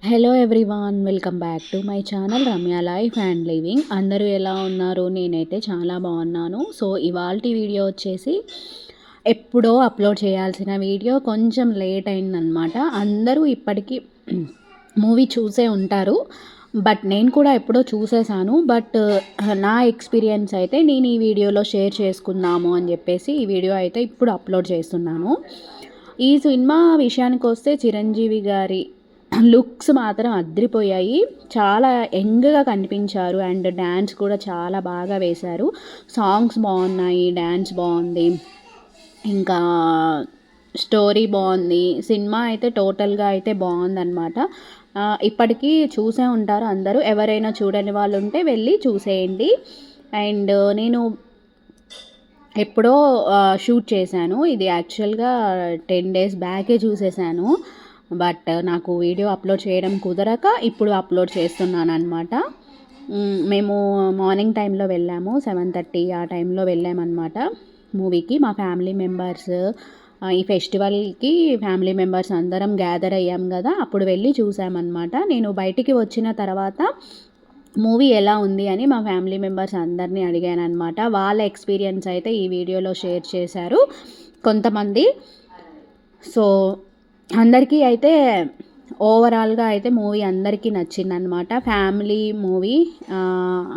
Hello everyone, welcome back to my channel Ramya life and living. అందరూ ఎలా ఉన్నారు? నేనైతే చాలా బాగున్నాను. సో ఇవాల్టి వీడియో వచ్చేసి ఎప్పుడో అప్లోడ్ చేయాల్సిన వీడియో కొంచెం లేట్ అయిందనమాట. అందరూ ఇప్పటికీ మూవీ చూసే ఉంటారు, బట్ నేను కూడా ఎప్పుడో చూసేసాను. బట్ నా ఎక్స్పీరియన్స్ అయితే నేను ఈ వీడియోలో షేర్ చేసుకుందాము అని చెప్పేసి ఈ వీడియో అయితే ఇప్పుడు అప్లోడ్ చేస్తున్నాను. ఈ సినిమా విషయానికి వస్తే చిరంజీవి గారి లుక్స్ మాత్రం అద్రిపోయాయి. చాలా యంగ్గా కనిపించారు అండ్ డ్యాన్స్ కూడా చాలా బాగా వేశారు. సాంగ్స్ బాగున్నాయి, డ్యాన్స్ బాగుంది, ఇంకా స్టోరీ బాగుంది. సినిమా అయితే టోటల్గా అయితే బాగుందన్నమాట. ఇప్పటికీ చూసే ఉంటారు అందరూ. ఎవరైనా చూడని వాళ్ళు ఉంటే వెళ్ళి చూసేయండి. అండ్ నేను ఎప్పుడో షూట్ చేశాను. ఇది యాక్చువల్గా 10 days బ్యాకే చూసేసాను. బట్ నాకు వీడియో అప్లోడ్ చేయడం కుదరక ఇప్పుడు అప్లోడ్ చేస్తున్నాను అనమాట. మేము మార్నింగ్ టైంలో వెళ్ళాము, 7:30 ఆ టైంలో వెళ్ళామన్నమాట మూవీకి. మా ఫ్యామిలీ మెంబర్స్ ఈ ఫెస్టివల్కి ఫ్యామిలీ మెంబర్స్ అందరం గ్యాదర్ అయ్యాం కదా, అప్పుడు వెళ్ళి చూసామన్నమాట. నేను బయటికి వచ్చిన తర్వాత మూవీ ఎలా ఉంది అని మా ఫ్యామిలీ మెంబర్స్ అందరినీ అడిగాను అనమాట. వాళ్ళ ఎక్స్పీరియన్స్ అయితే ఈ వీడియోలో షేర్ చేశారు కొంతమంది. సో అందరికీ అయితే ఓవరాల్గా అయితే మూవీ అందరికీ నచ్చిందనమాట. ఫ్యామిలీ మూవీ,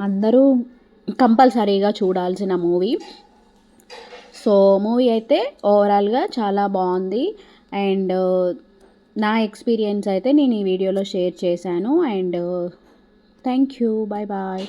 అందరూ కంపల్సరీగా చూడాల్సిన మూవీ. సో మూవీ అయితే ఓవరాల్గా చాలా బాగుంది. అండ్ నా ఎక్స్పీరియన్స్ అయితే నేను ఈ వీడియోలో షేర్ చేశాను. And thank you, bye bye.